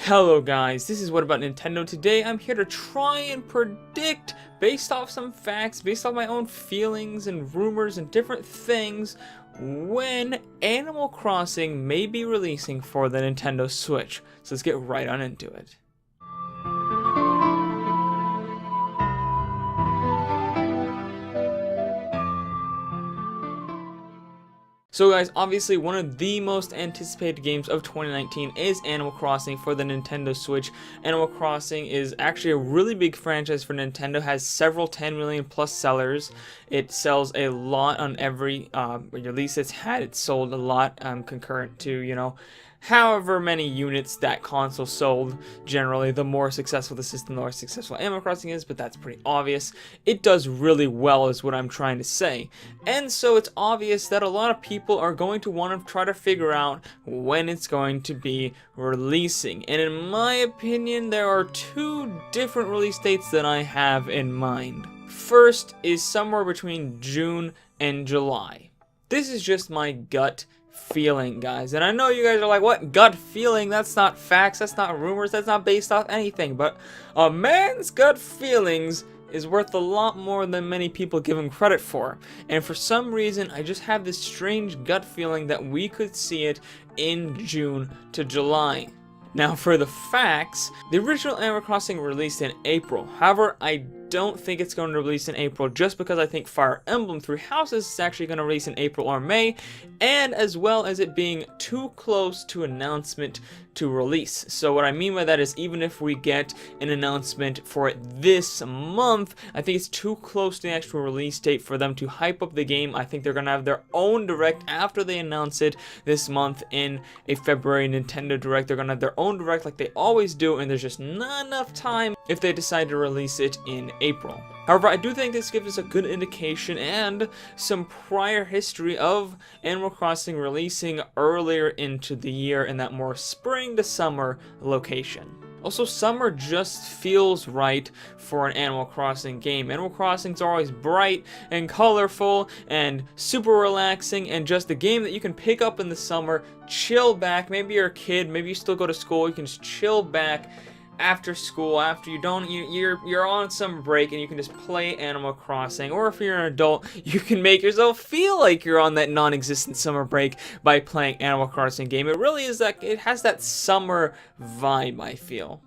Hello guys, this is What About Nintendo. Today I'm here to try and predict, based off some facts, based off my own feelings and rumors and different things, when Animal Crossing may be releasing for the Nintendo Switch. So let's get right on into it. So guys, obviously one of the most anticipated games of 2019 is Animal Crossing for the Nintendo Switch. Animal Crossing is actually a really big franchise for Nintendo, has several 10 million plus sellers. It sells a lot on every release it's had. It's sold a lot concurrent to, however many units that console sold. Generally, the more successful the system, the more successful Animal Crossing is, but that's pretty obvious. It does really well is what I'm trying to say. And so it's obvious that a lot of people are going to want to try to figure out when it's going to be releasing. And in my opinion, there are two different release dates that I have in mind. First is somewhere between June and July. This is just my gut feeling, guys, and I know you guys are like, what gut feeling? That's not facts, that's not rumors, that's not based off anything. But a man's gut feelings is worth a lot more than many people give him credit for, and for some reason I just have this strange gut feeling that we could see it in June to July. Now for the facts, the original Animal Crossing released in April. However, I don't think it's going to release in April just because I think Fire Emblem Three Houses is actually going to release in April or May, and as well as it being too close to announcement to release. So what I mean by that is, even if we get an announcement for it this month, I think it's too close to the actual release date for them to hype up the game. I think they're going to have their own direct after they announce it this month in a February Nintendo Direct. They're going to have their own direct like they always do, and there's just not enough time if they decide to release it in April. However, I do think this gives us a good indication and some prior history of Animal Crossing releasing earlier into the year in that more spring to summer location. Also, summer just feels right for an Animal Crossing game. Animal Crossing's always bright and colorful and super relaxing, and just a game that you can pick up in the summer, chill back. Maybe you're a kid, maybe you still go to school, you can just chill back after school, after you're on some break, and you can just play Animal Crossing. Or if you're an adult, you can make yourself feel like you're on that non-existent summer break by playing Animal Crossing game. It really is that, it has that summer vibe, I feel.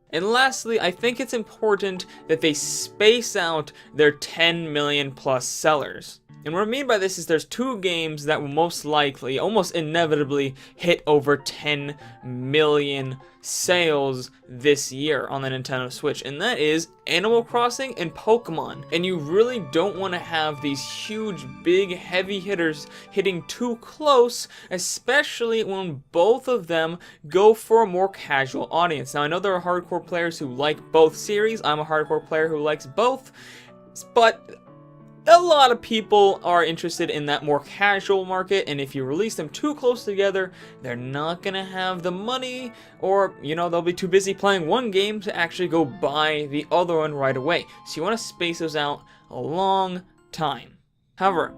And lastly, I think it's important that they space out their 10 million plus sellers. And what I mean by this is there's two games that will most likely, almost inevitably, hit over 10 million sales this year on the Nintendo Switch, and that is Animal Crossing and Pokemon. And you really don't want to have these huge, big, heavy hitters hitting too close, especially when both of them go for a more casual audience. Now, I know there are hardcore players who like both series. I'm a hardcore player who likes both, but a lot of people are interested in that more casual market, and if you release them too close together, they're not gonna have the money, or they'll be too busy playing one game to actually go buy the other one right away. So you want to space those out a long time. However,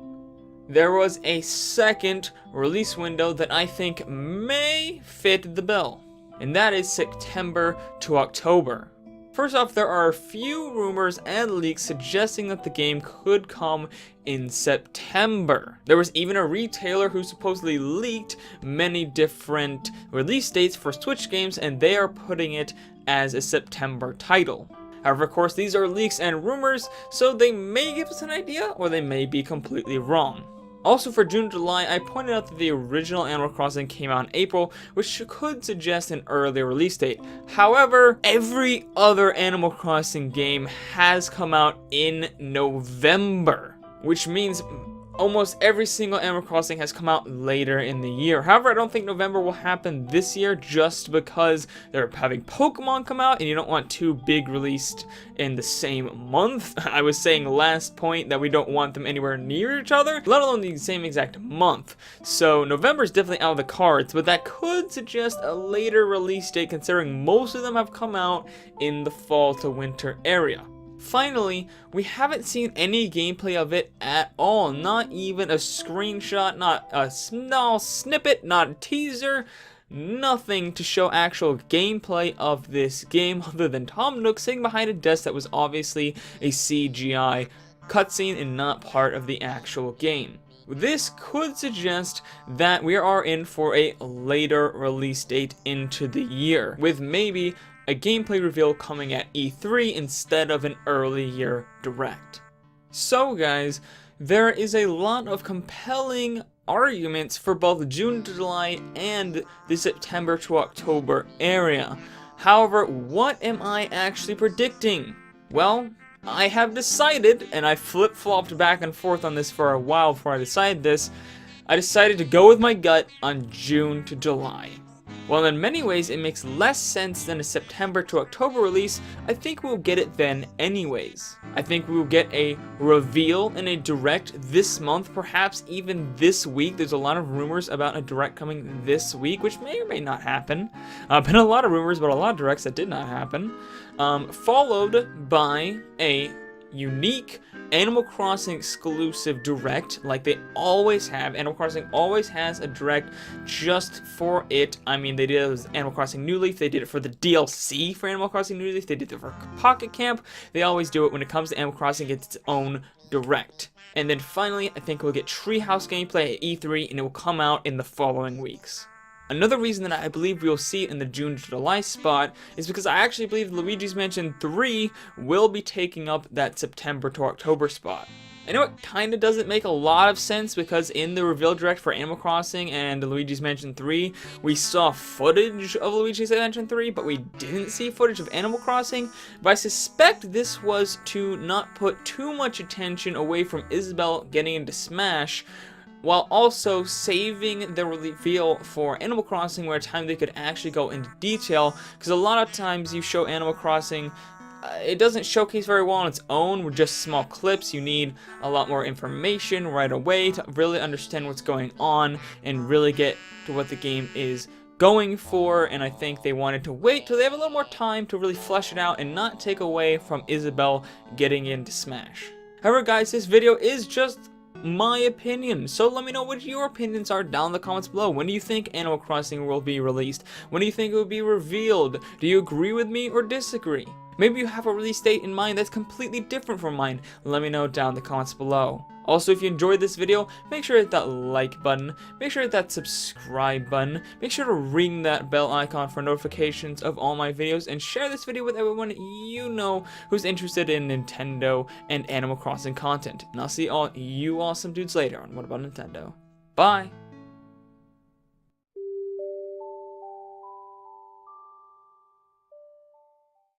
there was a second release window that I think may fit the bill, and that is September to October. First off, there are a few rumors and leaks suggesting that the game could come in September. There was even a retailer who supposedly leaked many different release dates for Switch games, and they are putting it as a September title. However, of course, these are leaks and rumors, so they may give us an idea, or they may be completely wrong. Also, for June and July, I pointed out that the original Animal Crossing came out in April, which could suggest an earlier release date. However, every other Animal Crossing game has come out in November, which means almost every single Animal Crossing has come out later in the year. However, I don't think November will happen this year just because they're having Pokemon come out, and you don't want two big released in the same month. I was saying last point that we don't want them anywhere near each other, let alone the same exact month. So November is definitely out of the cards, but that could suggest a later release date considering most of them have come out in the fall to winter area. Finally, we haven't seen any gameplay of it at all, not even a screenshot, not a small snippet, not a teaser, nothing to show actual gameplay of this game other than Tom Nook sitting behind a desk that was obviously a CGI cutscene and not part of the actual game. This could suggest that we are in for a later release date into the year, with maybe a gameplay reveal coming at E3 instead of an early year direct. So guys, there is a lot of compelling arguments for both June to July and the September to October area. However, what am I actually predicting? Well, I have decided, and I flip-flopped back and forth on this for a while before I decided this, I decided to go with my gut on June to July. While in many ways it makes less sense than a September to October release, I think we'll get it then anyways. I think we will get a reveal in a direct this month, perhaps even this week. There's a lot of rumors about a direct coming this week, which may or may not happen. Been a lot of rumors about a lot of directs that did not happen. Followed by a unique Animal Crossing exclusive direct, like they always have. Animal Crossing always has a direct just for it. I mean, they did it with Animal Crossing New Leaf, they did it for the DLC for Animal Crossing New Leaf, they did it for Pocket Camp. They always do it when it comes to Animal Crossing, it's its own direct. And then finally, I think we'll get Treehouse gameplay at E3, and it will come out in the following weeks. Another reason that I believe we'll see it in the June to July spot is because I actually believe Luigi's Mansion 3 will be taking up that September to October spot. I know it kind of doesn't make a lot of sense because in the reveal direct for Animal Crossing and Luigi's Mansion 3, we saw footage of Luigi's Mansion 3, but we didn't see footage of Animal Crossing. But I suspect this was to not put too much attention away from Isabelle getting into Smash, while also saving the reveal for Animal Crossing where time they could actually go into detail, because a lot of times you show Animal Crossing, it doesn't showcase very well on its own with just small clips. You need a lot more information right away to really understand what's going on and really get to what the game is going for, and I think they wanted to wait till they have a little more time to really flesh it out and not take away from Isabelle getting into Smash. However guys, this video is just my opinion, so let me know what your opinions are down in the comments below. When do you think Animal Crossing will be released? When do you think it will be revealed? Do you agree with me or disagree? Maybe you have a release date in mind that's completely different from mine. Let me know down in the comments below. Also, if you enjoyed this video, make sure to hit that like button, make sure to hit that subscribe button, make sure to ring that bell icon for notifications of all my videos, and share this video with everyone you know who's interested in Nintendo and Animal Crossing content. And I'll see all you awesome dudes later on What About Nintendo. Bye!